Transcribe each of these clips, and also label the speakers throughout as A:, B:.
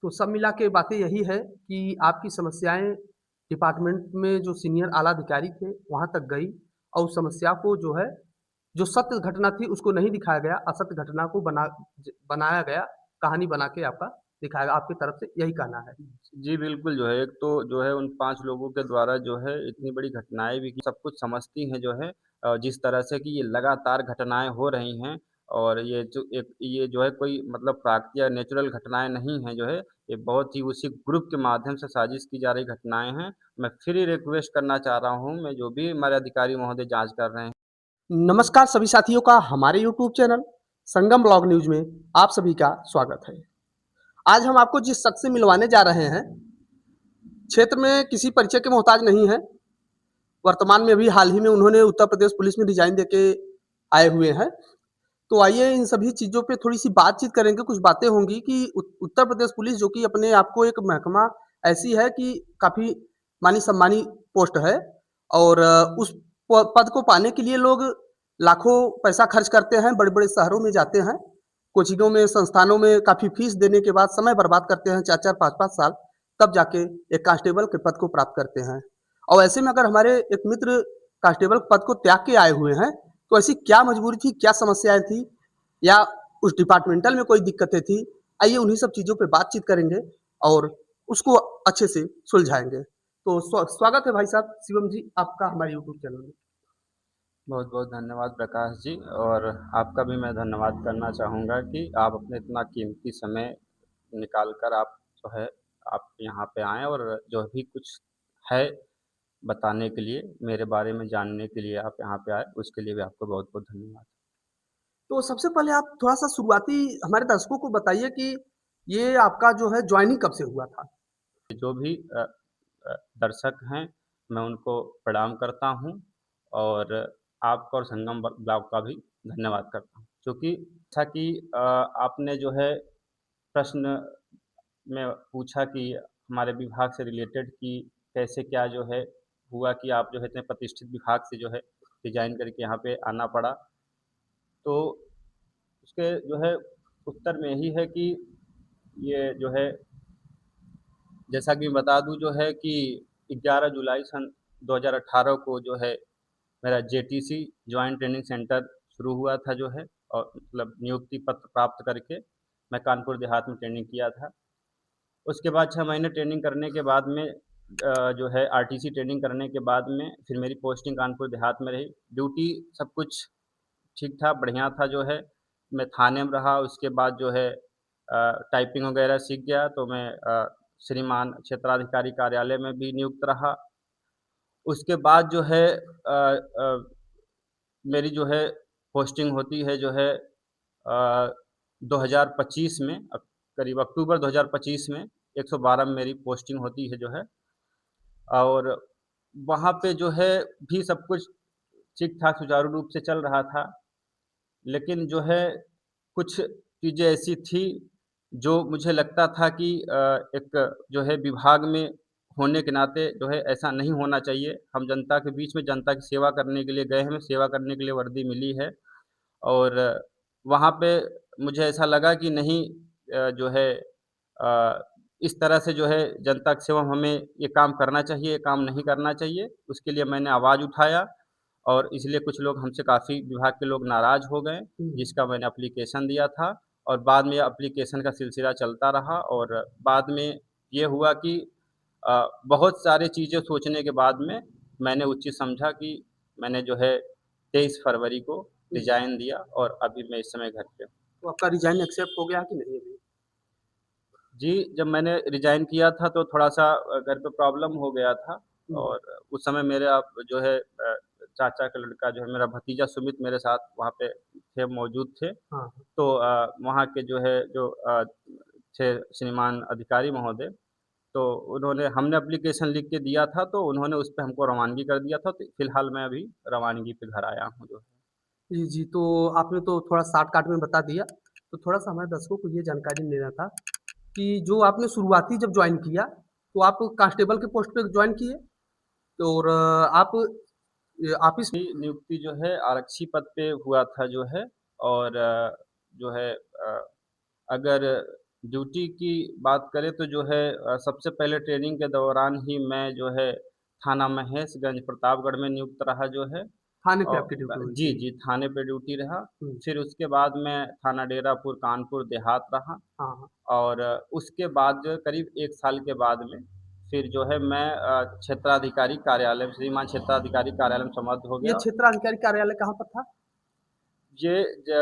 A: तो सब मिला के बातें यही है कि आपकी समस्याएँ डिपार्टमेंट में जो सीनियर आला अधिकारी थे, वहाँ तक गई और उस समस्या को जो है, जो सत्य घटना थी उसको नहीं दिखाया गया, असत्य घटना को बनाया गया, कहानी बना के आपका दिखाया गया, आपकी तरफ से यही कहना है।
B: जी, बिल्कुल जो है, एक तो जो है उन 5 लोगों के द्वारा जो है इतनी बड़ी घटनाएँ भी की, सब कुछ समझती हैं जो है जिस तरह से कि ये लगातार घटनाएँ हो रही हैं और ये जो है कोई मतलब प्राकृतिक या नेचुरल घटनाएँ नहीं हैं जो है, ये बहुत ही उसी ग्रुप के माध्यम से साजिश की जा रही घटनाएँ हैं। मैं फिर ही रिक्वेस्ट करना चाह रहा हूँ, मैं जो भी हमारे अधिकारी महोदय जाँच कर रहे हैं।
A: नमस्कार सभी साथियों का हमारे यूट्यूब चैनल संगम ब्लॉग न्यूज़ में आप सभी का स्वागत है। आज हम आपको जिस शख्स से मिलवाने जा रहे हैं, क्षेत्र में किसी परिचय के मोहताज नहीं है। वर्तमान में अभी हाल ही में उन्होंने उत्तर प्रदेश पुलिस में रिज़ाइन देके आए हुए हैं। तो आइए इन सभी चीज़ों पे थोड़ी-सी बातचीत करेंगे, कुछ बातें होंगी कि उत्तर प्रदेश पुलिस जो कि अपने आप को एक महकमा ऐसी है कि काफ़ी मानी-सम्मानी पोस्ट है और उस प पद को पाने के लिए लोग लाखों पैसा खर्च करते हैं, बड़े-बड़े शहरों में जाते हैं, कोचिंगों में, संस्थानों में काफ़ी फीस देने के बाद समय बर्बाद करते हैं 4-4, 5-5 साल, तब जाके एक कांस्टेबल के पद को प्राप्त करते हैं। और ऐसे में अगर हमारे एक मित्र कांस्टेबल पद को त्याग के आए हुए हैं, तो ऐसी क्या मजबूरी थी, क्या समस्याएँ थी या उस डिपार्टमेंटल में कोई दिक्कतें थी? आइए उन्हीं सब चीज़ों पे बातचीत करेंगे और उसको अच्छे से सुलझाएँगे। तो स्वागत है भाई साहब शिवम जी आपका हमारे यूट्यूब चैनल में।
B: बहुत-बहुत धन्यवाद प्रकाश जी और आपका भी मैं धन्यवाद करना चाहूँगा कि आप अपने इतना कीमती समय निकाल कर आप जो है, आप यहाँ पे आएँ और जो भी कुछ है बताने के लिए, मेरे बारे में जानने के लिए आप यहाँ पे आए, उसके लिए भी आपको बहुत-बहुत धन्यवाद।
A: तो सबसे पहले आप थोड़ा-सा शुरुआती हमारे दर्शकों को बताइए कि ये आपका जो है जॉइनिंग कब से हुआ था?
B: जो भी दर्शक हैं, मैं उनको प्रणाम करता हूँ और आपका और संगम ब्लॉग का भी धन्यवाद करता हूँ। क्योंकि जैसा कि आपने जो है प्रश्न में पूछा कि हमारे विभाग से रिलेटेड कि कैसे क्या जो है हुआ कि आप जो है इतने प्रतिष्ठित विभाग से जो है रिज़ाइन करके यहाँ पे आना पड़ा। तो उसके जो है उत्तर में यही है कि ये जो है जैसा कि मैं बता दूँ जो है कि 11 जुलाई सन 2018 को जो है मेरा जेटीसी जॉइंट ट्रेनिंग सेंटर शुरू हुआ था जो है और मतलब नियुक्ति पत्र प्राप्त करके मैं कानपुर देहात में ट्रेनिंग किया था। उसके बाद 6 महीने ट्रेनिंग करने के बाद में जो है आरटीसी ट्रेनिंग करने के बाद में फिर मेरी पोस्टिंग कानपुर देहात में रही। ड्यूटी सब कुछ ठीक था, बढ़िया था जो है। मैं थाने में रहा उसके बाद जो है टाइपिंग वगैरह सीख गया तो मैं श्रीमान क्षेत्राधिकारी कार्यालय में भी नियुक्त रहा। उसके बाद जो है मेरी जो है पोस्टिंग होती है जो है 2025 में करीब अक्टूबर 2025 में 112 में मेरी पोस्टिंग होती है जो है और वहाँ पे जो है भी सब कुछ ठीक-ठाक सुचारू रूप से चल रहा था। लेकिन जो है कुछ चीज़ें ऐसी थी जो मुझे लगता था कि एक जो है विभाग में होने के नाते जो है ऐसा नहीं होना चाहिए। हम जनता के बीच में जनता की सेवा करने के लिए गए हैं, सेवा करने के लिए वर्दी मिली है और वहाँ पे मुझे ऐसा लगा कि नहीं जो है इस तरह से जो है जनता की सेवा में हमें ये काम करना चाहिए, ये काम नहीं करना चाहिए। उसके लिए मैंने आवाज़ उठाया और इसलिए कुछ लोग हमसे काफ़ी विभाग के लोग नाराज़ हो गए,
A: हुँ।
B: जिसका मैंने एप्लीकेशन दिया था और बाद में एप्लीकेशन का सिलसिला चलता रहा और बाद में ये हुआ कि बहुत सारी चीज़ें सोचने के बाद में मैंने उचित समझा कि मैंने जो है 23 फरवरी को
A: हुँ।
B: रिज़ाइन दिया और अभी मैं इस समय घर पे हूँ।
A: तो आपका रिज़ाइन एक्सेप्ट हो गया कि नहीं अभी?
B: जी, जब मैंने रिज़ाइन किया था तो थोड़ा-सा घर पे प्रॉब्लम हो गया था
A: हुँ।
B: और उस समय मेरे आप जो है चाचा का लड़का जो है मेरा भतीजा सुमित मेरे साथ वहाँ पे थे मौजूद थे।
A: हाँ, हाँ।
B: तो वहाँ के जो है जो थे श्रीमान अधिकारी महोदय, तो उन्होंने हमने एप्लीकेशन लिख के दिया था तो उन्होंने उस पे हमको रवानगी कर दिया था, तो फिलहाल मैं अभी रवानगी पे घर आया हूँ जो है।
A: जी, जी। तो आपने तो थोड़ा शॉर्टकट में बता दिया, तो थोड़ा-सा हमारे दर्शकों को ये जानकारी लेना था कि जो आपने शुरुआती जब जॉइन किया, तो आप कांस्टेबल के पोस्ट पे जॉइन किए तो और आप ऑफ़िस
B: मेरी नियुक्ति जो है आरक्षी पद पे हुआ था जो है और जो है अगर ड्यूटी की बात करें तो जो है सबसे पहले ट्रेनिंग के दौरान ही मैं जो है थाना महेशगंज प्रतापगढ़ में नियुक्त रहा जो है।
A: थाने पे
B: और
A: आपकी ड्यूटी हुई
B: जी,
A: थी?
B: जी, थाने पे ड्यूटी रहा।
A: हुँ।
B: फिर उसके बाद मैं थाना डेरापुर कानपुर देहात रहा।
A: हाँ, हाँ।
B: और उसके बाद जो है करीब 1 साल के बाद में फिर जो है मैं क्षेत्राधिकारी कार्यालय श्रीमान क्षेत्राधिकारी कार्यालय में समाप्त हो
A: ये
B: गया।
A: क्षेत्राधिकारी कार्यालय कहाँ पर था?
B: ये ज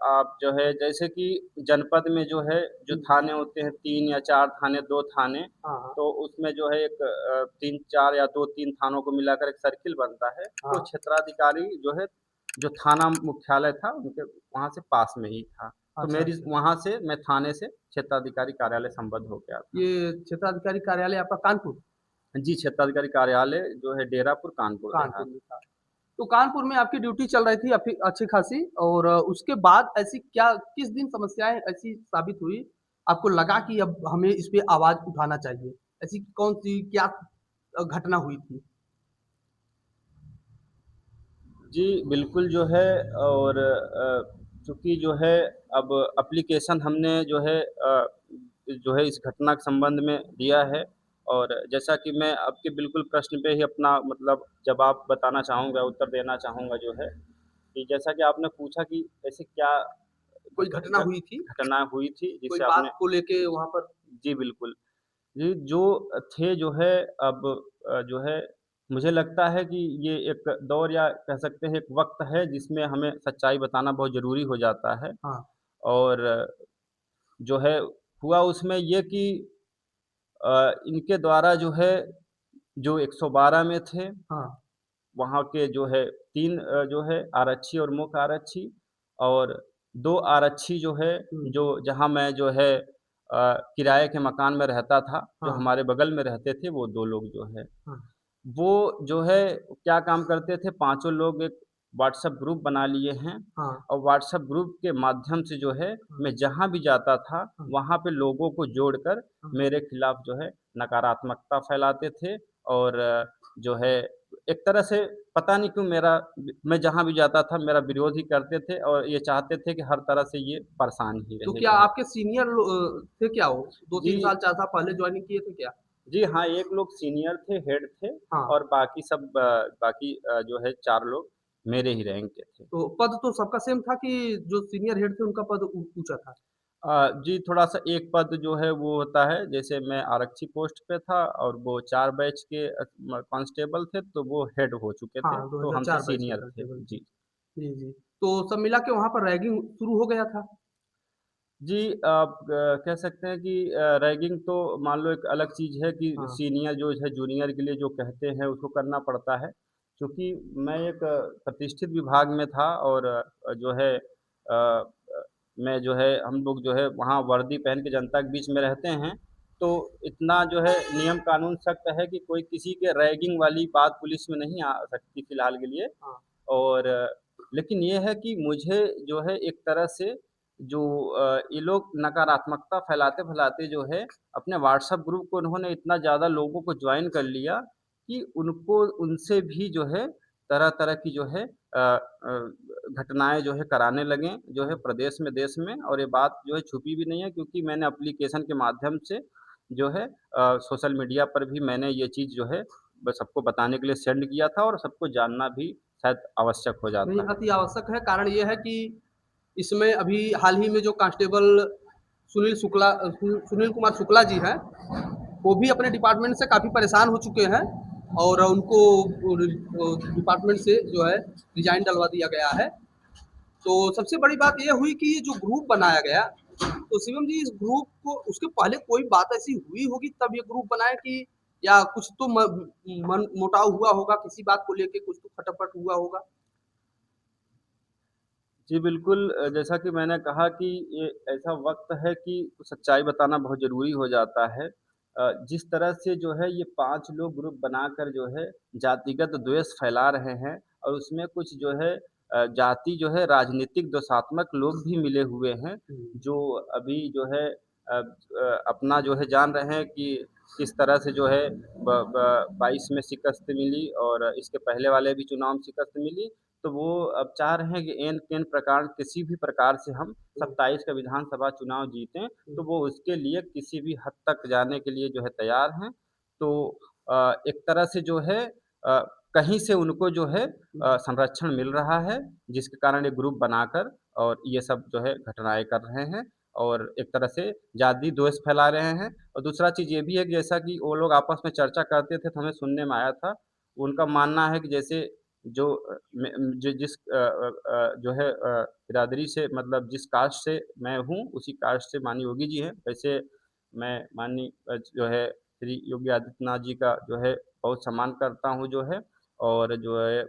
B: आप जो है जैसे कि जनपद में जो है जो
A: हुँ।
B: थाने होते हैं 3 या 4 थाने, 2 थाने,
A: हाँ, हाँ।
B: तो उसमें जो है एक 3-4 या 2-3 थानों को मिलाकर एक सर्किल बनता है। तो
A: हाँ।
B: क्षेत्राधिकारी जो है, जो थाना मुख्यालय था उनके वहाँ से पास में ही था। तो
A: अच्छा,
B: मेरी
A: अच्छा।
B: वहाँ से मैं थाने से क्षेत्राधिकारी कार्यालय संबद्ध हो गया था।
A: ये क्षेत्राधिकारी कार्यालय आपका कानपुर?
B: जी, क्षेत्राधिकारी कार्यालय जो है डेरापुर कानपुर
A: कानपुर
B: देहात।
A: में था। तो कानपुर में आपकी ड्यूटी चल रही थी अच्छी खासी और उसके बाद ऐसी क्या किस दिन समस्याएँ ऐसी साबित हुई, आपको लगा कि अब हमें इस पे आवाज़ उठाना चाहिए? ऐसी कौन-सी क्या घटना हुई थी?
B: जी, बिल्कुल जो है। और चूँकि जो है अब एप्लीकेशन हमने जो है इस घटना के संबंध में दिया है। और जैसा कि मैं आपके बिल्कुल प्रश्न पे ही अपना मतलब जवाब बताना चाहूँगा, उत्तर देना चाहूँगा जो है, कि जैसा कि आपने पूछा कि ऐसी क्या
A: कोई
B: घट
A: घटना
B: घट
A: हुई थी?
B: घटना हुई थी
A: कोई
B: जिससे आपने।
A: बात को लेके वहाँ पर
B: जी, बिल्कुल। जी, जो थे जो है अब जो है मुझे लगता है कि ये एक दौर या कह सकते हैं एक वक़्त है जिसमें हमें सच्चाई बताना बहुत ज़रूरी हो जाता है।
A: हाँ,
B: और जो है हुआ उसमें ये कि इनके द्वारा जो है जो 112 में थे,
A: हाँ,
B: वहाँ के जो है 3 जो है आरक्षी और मुख्य आरक्षी, और 2 आरक्षी जो है,
A: हुँ,
B: जो जहाँ मैं जो है किराए के मकान में रहता था, जो
A: हाँ,
B: हमारे बगल में रहते थे, वो 2 लोग जो है।
A: हाँ,
B: वो जो है क्या काम करते थे, पाँचों लोग एक व्हाट्सएप ग्रुप बना लिए हैं।
A: हाँ,
B: और व्हाट्सएप ग्रुप के माध्यम से जो है
A: हाँ,
B: मैं जहाँ भी जाता था,
A: हाँ,
B: वहाँ पे लोगों को जोड़कर
A: हाँ।
B: मेरे खिलाफ जो है नकारात्मकता फैलाते थे। और जो है एक तरह से पता नहीं क्यों मैं जहाँ भी जाता था मेरा विरोध ही करते थे, और ये चाहते थे कि हर तरह से ये परेशान ही
A: तो
B: रहे
A: क्या
B: जो है।
A: आपके सीनियर थे क्या वो?
B: जी,
A: 2-3 साल, 4 साल पहले जॉइनिंग किए थे क्या?
B: जी हाँ, एक लोग सीनियर थे, हेड थे।
A: हाँ,
B: और बाकी सब बाकी जो है 4 लोग मेरे ही रैंक के थे।
A: तो पद तो सबका सेम था कि जो सीनियर हेड थे उनका पद ऊँचा था?
B: जी, थोड़ा-सा एक पद जो है वो होता है, जैसे मैं आरक्षी पोस्ट पे था और वो 4 बैच के कांस्टेबल थे, तो वो हेड हो चुके थे,
A: हाँ,
B: तो हमसे
A: 2004 बैच के
B: सीनियर थे।
A: कांस्टेबल थे।
B: जी।
A: जी, जी। तो सब मिला के वहाँ पर रैगिंग शुरू हो गया था?
B: जी, आप कह सकते हैं कि रैगिंग तो मान लो एक अलग चीज़ है कि
A: हाँ,
B: सीनियर जो है जूनियर के लिए जो कहते हैं उसको करना पड़ता है। क्योंकि मैं एक प्रतिष्ठित विभाग में था, और जो है मैं जो है हम लोग जो है वहाँ वर्दी पहन के जनता के बीच में रहते हैं, तो इतना जो है नियम कानून सख्त है कि कोई किसी के रैगिंग वाली बात पुलिस में नहीं आ सकती फ़िलहाल के लिए।
A: हाँ।
B: और लेकिन ये है कि मुझे जो है एक तरह से जो ये लोग नकारात्मकता फैलाते-फैलाते जो है अपने व्हाट्सएप ग्रुप को उन्होंने इतना ज़्यादा लोगों को जॉइन कर लिया कि उनको उनसे भी जो है तरह-तरह की जो है घटनाएँ जो है कराने लगे, जो है प्रदेश में, देश में। और ये बात जो है छुपी भी नहीं है, क्योंकि मैंने एप्लीकेशन के माध्यम से जो है सोशल मीडिया पर भी मैंने ये चीज़ जो है सबको बताने के लिए सेंड किया था, और सबको जानना भी शायद आवश्यक हो
A: नहीं,
B: जाता है।
A: अति आवश्यक है, कारण ये है कि इसमें अभी हाल ही में जो कांस्टेबल सुनील कुमार शुक्ला जी हैं, वो भी अपने डिपार्टमेंट से काफ़ी परेशान हो चुके हैं और उनको डिपार्टमेंट से जो है रिज़ाइन डलवा दिया गया है। तो सबसे बड़ी बात ये हुई कि ये जो ग्रुप बनाया गया, तो शिवम जी इस ग्रुप को उसके पहले कोई बात ऐसी हुई होगी तब ये ग्रुप बनाया कि या कुछ तो मनमुटाव हुआ होगा, किसी बात को लेके कुछ तो खटापट हुआ होगा?
B: जी, बिल्कुल। जैसा कि मैंने कहा कि ये ऐसा वक़्त है कि सच्चाई बताना बहुत ज़रूरी हो जाता है। जिस तरह से जो है ये 5 लोग ग्रुप बनाकर जो है जातिगत द्वेष फैला रहे हैं, और उसमें कुछ जो है जाति जो है राजनीतिक दोषात्मक लोग भी मिले हुए हैं,
A: हुँ।
B: जो अभी जो है अपना जो है जान रहे हैं कि किस तरह से जो है ब ब 22 में शिकस्त मिली, और इसके पहले वाले भी चुनाव में शिकस्त मिली। तो वो अब चाह रहे हैं कि ऐन-तैन प्रकार किसी भी प्रकार से हम 27 का विधानसभा चुनाव जीतें, तो वो उसके लिए किसी भी हद तक जाने के लिए जो है तैयार हैं। तो एक तरह से जो है कहीं से उनको जो है संरक्षण मिल रहा है, जिसके कारण एक ग्रुप बनाकर और ये सब जो है घटनाएँ कर रहे हैं और एक तरह से जाति द्वेष फैला रहे हैं। और दूसरा चीज़ ये भी है कि जैसा कि वो लोग आपस में चर्चा करते थे, तो हमें सुनने में आया था, उनका मानना है कि जैसे जो जो है बिरादरी से मतलब जिस कास्ट से मैं हूँ, उसी कास्ट से माननीय योगी जी हैं। वैसे मैं माननीय जो है श्री योगी आदित्यनाथ जी का जो है बहुत सम्मान करता हूँ जो है और जो है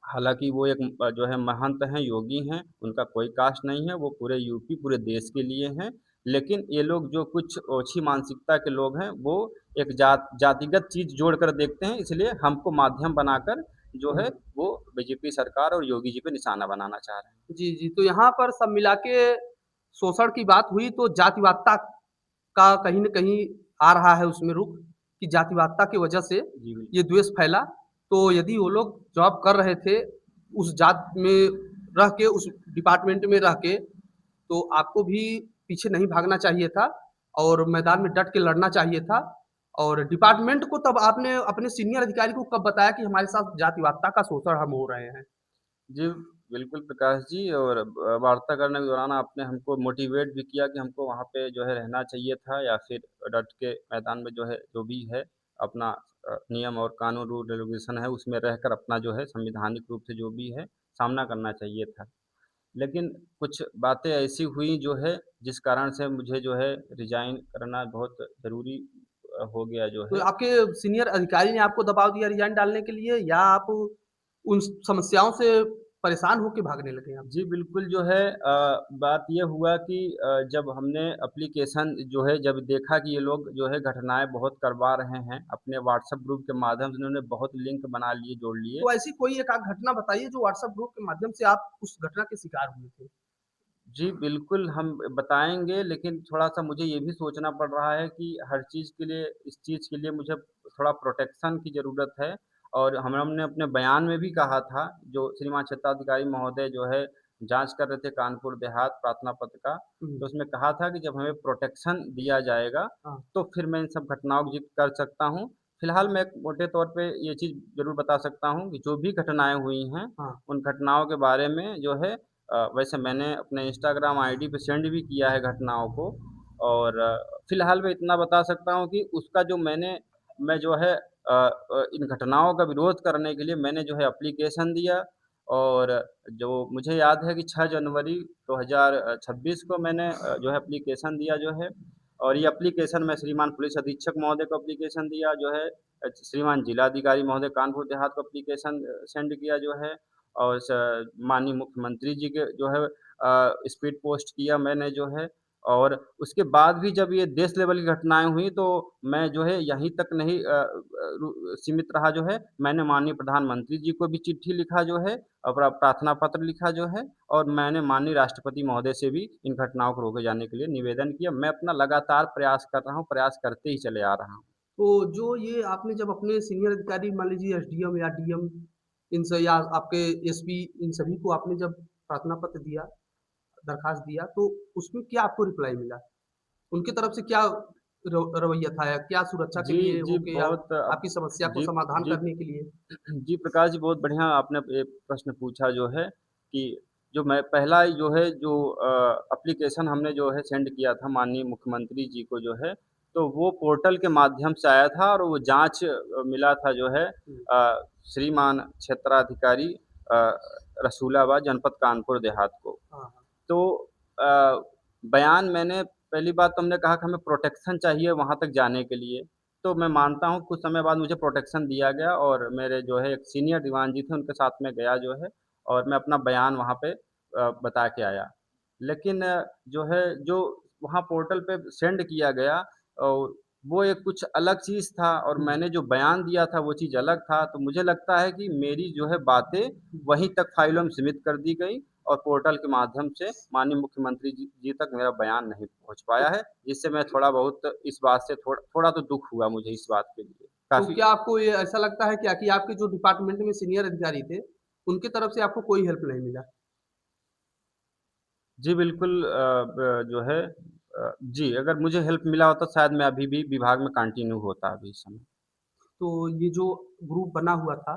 B: हालाँकि वो एक जो है महंत हैं, योगी हैं, उनका कोई कास्ट नहीं है, वो पूरे यूपी, पूरे देश के लिए हैं। लेकिन ये लोग जो कुछ ओछी मानसिकता के लोग हैं, वो एक जातिगत चीज़ जोड़कर देखते हैं, इसलिए हमको माध्यम बनाकर जो है,
A: हुँ।
B: वो बीजेपी सरकार और योगी जी पे निशाना बनाना चाह रहे हैं।
A: जी, जी। तो यहाँ पर सब मिला के शोषण की बात हुई तो जातिवादिता का कहीं न कहीं आ रहा है उसमें रुख कि जातिवादिता की वजह से
B: जी, बिल्कुल।
A: ये द्वेष फैला। तो यदि वो लोग जॉब कर रहे थे, उस जात में रह के, उस डिपार्टमेंट में रह के, तो आपको भी पीछे नहीं भागना चाहिए था और मैदान में डट के लड़ना चाहिए था। और डिपार्टमेंट को तब आपने अपने सीनियर अधिकारी को कब बताया कि हमारे साथ जातिवादिता का शोषण हम हो रहे हैं?
B: जी, बिल्कुल प्रकाश जी और वार्ता करने के दौरान आपने हमको मोटिवेट भी किया कि हमको वहाँ पे जो है रहना चाहिए था या फिर डट के मैदान में जो है जो भी है अपना नियम और कानून रूल रेगुलेशन है उसमें रहकर अपना जो है संवैधानिक रूप से जो भी है सामना करना चाहिए था। लेकिन कुछ बातें ऐसी हुई जो है जिस कारण से मुझे जो है रिज़ाइन करना बहुत ज़रूरी हो गया जो
A: तो
B: है।
A: आपके सीनियर अधिकारी ने आपको दबाव दिया रिज़ाइन डालने के लिए या आप उन समस्याओं से परेशान होके भागने लगे आप?
B: जी, बिल्कुल जो है बात ये हुआ कि जब हमने एप्लीकेशन जो है जब देखा कि ये लोग जो है घटनाएँ बहुत करवा रहे हैं, अपने व्हाट्सएप ग्रुप के माध्यम से इन्होंने बहुत लिंक बना लिए, जोड़ लिए।
A: तो ऐसी कोई एक आध घटना बताइए जो व्हाट्सएप ग्रुप के माध्यम से आप उस घटना के शिकार हुए थे?
B: जी, बिल्कुल हम बताएँगे लेकिन थोड़ा-सा मुझे ये भी सोचना पड़ रहा है कि हर चीज़ के लिए इस चीज़ के लिए मुझे थोड़ा प्रोटेक्शन की ज़रूरत है और हमने अपने बयान में भी कहा था, जो श्रीमान क्षेत्राधिकारी महोदय जो है जाँच कर रहे थे कानपुर देहात प्रार्थना पत्र का,
A: हुँ,
B: तो उसमें कहा था कि जब हमें प्रोटेक्शन दिया जाएगा,
A: हाँ,
B: तो फिर मैं इन सब घटनाओं को ज़िक्र कर सकता हूँ। फिलहाल मैं एक मोटे तौर पे ये चीज़ ज़रूर बता सकता हूँ कि जो भी घटनाएँ हुई हैं,
A: हाँ,
B: उन घटनाओं के बारे में जो है वैसे मैंने अपने इंस्टाग्राम आईडी पे सेंड भी किया है घटनाओं को और फ़िलहाल मैं इतना बता सकता हूँ कि उसका जो मैं जो है इन घटनाओं का विरोध करने के लिए मैंने जो है एप्लीकेशन दिया और जो मुझे याद है कि 6 जनवरी 2026 को मैंने जो है एप्लीकेशन दिया जो है और ये एप्लीकेशन मैं श्रीमान पुलिस अधीक्षक महोदय को एप्लीकेशन दिया जो है श्रीमान जिलाधिकारी महोदय कानपुर देहात को एप्लीकेशन सेंड किया जो है और माननीय मुख्यमंत्री जी के जो है स्पीड पोस्ट किया मैंने जो है और उसके बाद भी जब ये देश लेवल की घटनाएँ हुई तो मैं जो है यहीं तक नहीं सीमित रहा जो है, मैंने माननीय प्रधानमंत्री जी को भी चिट्ठी लिखा जो है और प्रार्थना पत्र लिखा जो है और मैंने माननीय राष्ट्रपति महोदय से भी इन घटनाओं को रोके जाने के लिए निवेदन किया। मैं अपना लगातार प्रयास कर रहा हूँ, प्रयास करते ही चले आ रहा हूँ।
A: तो जो ये आपने जब अपने सीनियर अधिकारी मान लीजिए एसडीएम या डीएम इनसे या आपके एसपी इन सभी को आपने जब प्रार्थना पत्र दिया, दरखास्त दिया, तो उसमें क्या आपको रिप्लाई मिला? उनकी तरफ से क्या रवैया था या क्या सुरक्षा के
B: जी,
A: लिए
B: जी,
A: हो के या
B: बहुत
A: आपकी समस्या को
B: जी,
A: समाधान
B: जी।
A: करने के लिए?
B: जी, प्रकाश जी बहुत बढ़िया आपने ये प्रश्न पूछा जो है कि जो मैं पहला जो है जो एप्लीकेशन हमने जो है सेंड किया था माननीय मुख्यमंत्री जी को जो है, तो वो पोर्टल के माध्यम से आया था और वो जाँच मिला था जो है
A: हुँ,
B: श्रीमान क्षेत्राधिकारी अ, रसूलाबाद जनपद कानपुर देहात को।
A: हाँ, हाँ।
B: तो बयान मैंने पहली बात तो हमने कहा कि हमें प्रोटेक्शन चाहिए वहाँ तक जाने के लिए। तो मैं मानता हूँ कुछ समय बाद मुझे प्रोटेक्शन दिया गया और मेरे जो है एक सीनियर दीवान जी थे उनके साथ में गया जो है और मैं अपना बयान वहाँ पे बता के आया। लेकिन जो है जो वहाँ पोर्टल पे सेंड किया गया और वो एक कुछ अलग चीज़ था और
A: हुँ,
B: मैंने जो बयान दिया था वो चीज़ अलग था। तो मुझे लगता है कि मेरी जो है बातें वहीं तक फाइलों में सीमित कर दी गई और पोर्टल के माध्यम से माननीय मुख्यमंत्री जी तक मेरा बयान नहीं पहुँच
A: तो
B: पाया है, जिससे मैं थोड़ा बहुत इस बात से थोड़ा तो दुःख हुआ मुझे इस बात के लिए।
A: तो
B: काफ़ी
A: क्या आपको ये ऐसा लगता है क्या कि आपके जो डिपार्टमेंट में सीनियर अधिकारी थे, उनकी तरफ से आपको कोई हेल्प नहीं मिला।
B: जी, बिल्कुल जो है जी, अगर मुझे हेल्प मिला होता शायद मैं अभी भी विभाग में कंटिन्यू होता अभी इस समय।
A: तो ये जो ग्रुप बना हुआ था,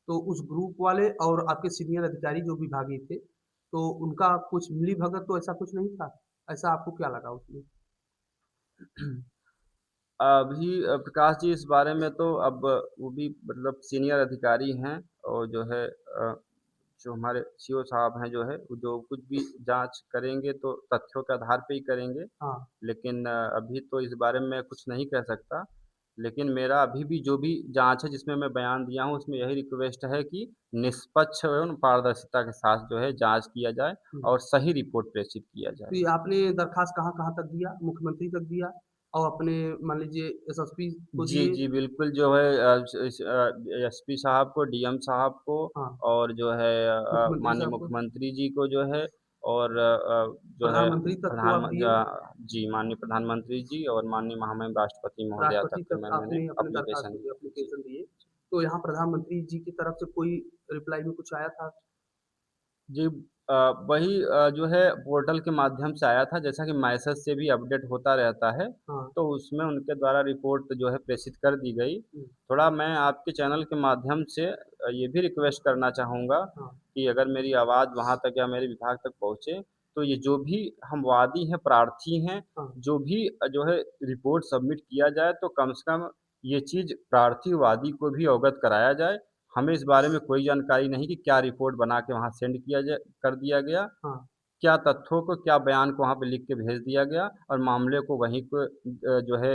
A: तो उस ग्रुप वाले और आपके सीनियर अधिकारी जो विभागीय थे, तो उनका कुछ मिली-भगत तो ऐसा कुछ नहीं था? ऐसा आपको क्या लगा उसमें?
B: अभी प्रकाश जी इस बारे में तो अब वो भी मतलब सीनियर अधिकारी हैं और जो है जो हमारे सीओ साहब हैं जो है, वो जो कुछ भी जाँच करेंगे तो तथ्यों के आधार पे ही करेंगे।
A: हाँ,
B: लेकिन अभी तो इस बारे में मैं कुछ नहीं कह सकता। लेकिन मेरा अभी भी जो भी जाँच है जिसमें मैं बयान दिया हूँ, उसमें यही रिक्वेस्ट है कि निष्पक्ष एवं पारदर्शिता के साथ जो है जाँच किया जाए
A: हुँ।
B: और सही रिपोर्ट प्रेषित किया
A: तो
B: जाए।
A: ये आपने दरख़्वास्त कहाँ-कहाँ तक दिया? मुख्यमंत्री तक दिया और अपने मान लीजिए एसएसपी को
B: जी,
A: दिए?
B: जी, बिल्कुल जो है एसपी साहब को, डीएम साहब को
A: हाँ,
B: और जो है
A: मुख्यमंत्री
B: माननीय
A: साहब को,
B: मुख्यमंत्री जी को जो है और जो है
A: प्रधानमंत्री तक तो आप दिए,
B: जी, माननीय प्रधानमंत्री जी और माननीय महामहिम राष्ट्रपति महोदया
A: राष्ट्रपति
B: तक
A: तक
B: मैंने
A: आपने अपने
B: एप्लीकेशन
A: दरख़्वास्त
B: दी। जी,
A: एप्लीकेशन दिए। तो यहाँ प्रधानमंत्री जी की तरफ से कोई रिप्लाई में कुछ आया था?
B: जी वही जो है पोर्टल के माध्यम से आया था, जैसा कि मैसेज से भी अपडेट होता रहता है,
A: हाँ,
B: तो उसमें उनके द्वारा रिपोर्ट जो है प्रेषित कर दी गई।
A: हुँ,
B: थोड़ा मैं आपके चैनल के माध्यम से ये भी रिक्वेस्ट करना चाहूँगा
A: हाँ,
B: कि अगर मेरी आवाज़ वहाँ तक या मेरे विभाग तक पहुँचे, तो ये जो भी हम वादी हैं, प्रार्थी हैं,
A: हाँ,
B: जो भी जो है रिपोर्ट सबमिट किया जाए, तो कम से कम ये चीज़ प्रार्थी, वादी को भी अवगत कराया जाए। हमें इस बारे में कोई जानकारी नहीं कि क्या रिपोर्ट बना के वहाँ सेंड किया जाए कर दिया गया,
A: हाँ,
B: क्या तथ्यों को, क्या बयान को वहाँ पे लिख के भेज दिया गया और मामले को वहीं पे जो है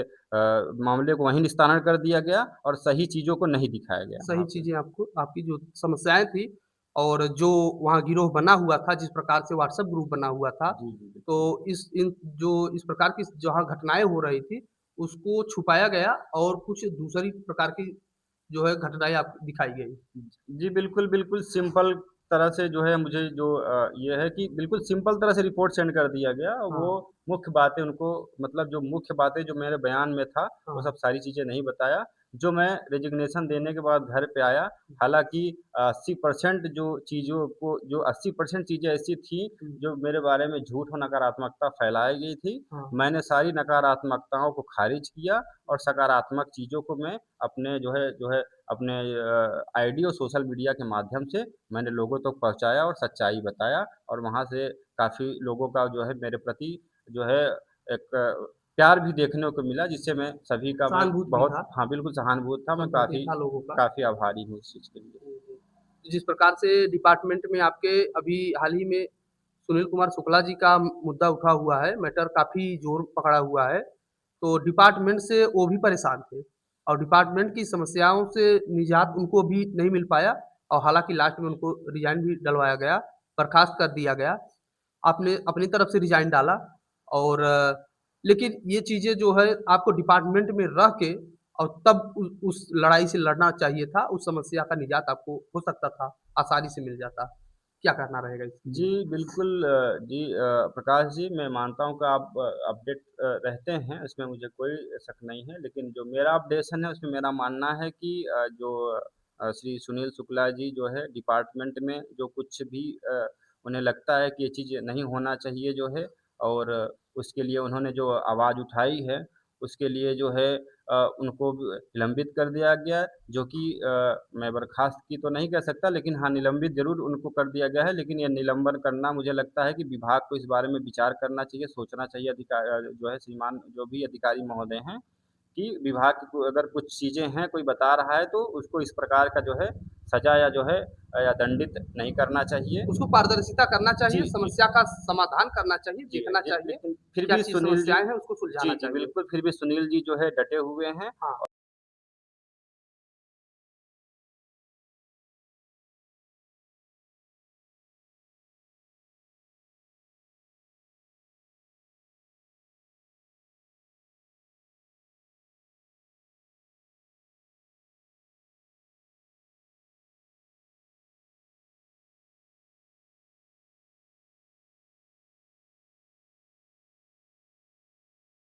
B: मामले को वहीं निस्तारण कर दिया गया और सही चीज़ों को नहीं दिखाया गया
A: सही
B: वहाँ पे।
A: चीज़ें आपको आपकी जो समस्याएँ थी और जो वहाँ गिरोह बना हुआ था, जिस प्रकार से व्हाट्सएप ग्रुप बना हुआ था,
B: जी, जी,
A: तो
B: बिल्कुल।
A: इस प्रकार की जहाँ घटनाएँ हो रही थी, उसको छुपाया गया और कुछ दूसरी प्रकार की जो है घटनाएँ आपको दिखाई गई।
B: जी, बिल्कुल, बिल्कुल सिंपल तरह से जो है मुझे जो ये है कि बिल्कुल सिंपल तरह से रिपोर्ट सेंड कर दिया गया। वो
A: हाँ,
B: मुख्य बातें उनको मतलब जो मुख्य बातें जो मेरे बयान में था, वो
A: हाँ,
B: सब सारी चीज़ें नहीं बताया। जो मैं रेज़िग्नेशन देने के बाद घर पे आया, हालाँकि 80% जो चीज़ों को जो 80% चीज़ें ऐसी थी,
A: हुँ,
B: जो मेरे बारे में झूठ और नकारात्मकता फैलाई गई थी।
A: हाँ,
B: मैंने सारी नकारात्मकताओं को ख़ारिज किया और सकारात्मक चीज़ों को मैं अपने जो है अपने आईडी और सोशल मीडिया के माध्यम से मैंने लोगों तक पहुँचाया और सच्चाई बताया और वहाँ से काफ़ी लोगों का जो है मेरे प्रति जो है एक प्यार भी देखने को मिला जिससे मैं सभी का मैं
A: सहानुभूति भी
B: बहुत
A: था,
B: हाँ, बिल्कुल सहानुभूत था। मैं
A: संप्रति
B: काफ़ी
A: था लोगों का।
B: काफ़ी आभारी हूँ इस चीज़ के लिए।
A: हुँ, हुँ। जिस प्रकार से डिपार्टमेंट में आपके अभी हाल ही में सुनील कुमार शुक्ला जी का मुद्दा उठा हुआ है, मैटर काफ़ी ज़ोर पकड़ा हुआ है। तो डिपार्टमेंट से वो भी परेशान थे और डिपार्टमेंट की समस्याओं से निजात उनको भी नहीं मिल पाया और हालाँकि लास्ट में उनको रिज़ाइन भी डलवाया गया, बर्खास्त कर दिया गया। आपने अपनी तरफ से रिज़ाइन डाला और लेकिन ये चीज़ें जो है आपको डिपार्टमेंट में रह के और तब उस लड़ाई से लड़ना चाहिए था, उस समस्या का निजात आपको हो सकता था, आसानी से मिल जाता। क्या कहना रहेगा इसके
B: जी,
A: लिए?
B: बिल्कुल जी प्रकाश जी मैं मानता हूँ कि आप अपडेट रहते हैं, इसमें मुझे कोई शक नहीं है। लेकिन जो मेरा अपडेशन है, उसमें मेरा मानना है कि जो श्री सुनील शुक्ला जी जो है डिपार्टमेंट में जो कुछ भी उन्हें लगता है कि ये चीज़ नहीं होना चाहिए जो है और उसके लिए उन्होंने जो आवाज़ उठाई है, उसके लिए जो है उनको निलंबित कर दिया गया जो कि मैं बर्खास्त की तो नहीं कह सकता लेकिन हाँ, निलंबित ज़रूर उनको कर दिया गया है। लेकिन ये निलंबन करना मुझे लगता है कि विभाग को इस बारे में विचार करना चाहिए, सोचना चाहिए जो है श्रीमान जो भी अधिकारी महोदय हैं, कि विभाग को अगर कुछ चीज़ें हैं, कोई बता रहा है तो उसको इस प्रकार का जो है सज़ा या जो है या दंडित नहीं करना चाहिए।
A: उसको पारदर्शिता करना
B: जी,
A: चाहिए,
B: जी।
A: समस्या का समाधान करना चाहिए,
B: जी,
A: देखना
B: जी,
A: चाहिए,
B: लेकिन फिर
A: क्या
B: भी
A: चीज़
B: सुनील जी
A: समस्याएँ हैं उसको
B: जी,
A: सुलझाना
B: जी,
A: चाहिए।
B: बिल्कुल फिर भी सुनील जी जो है डटे हुए हैं
A: हाँ।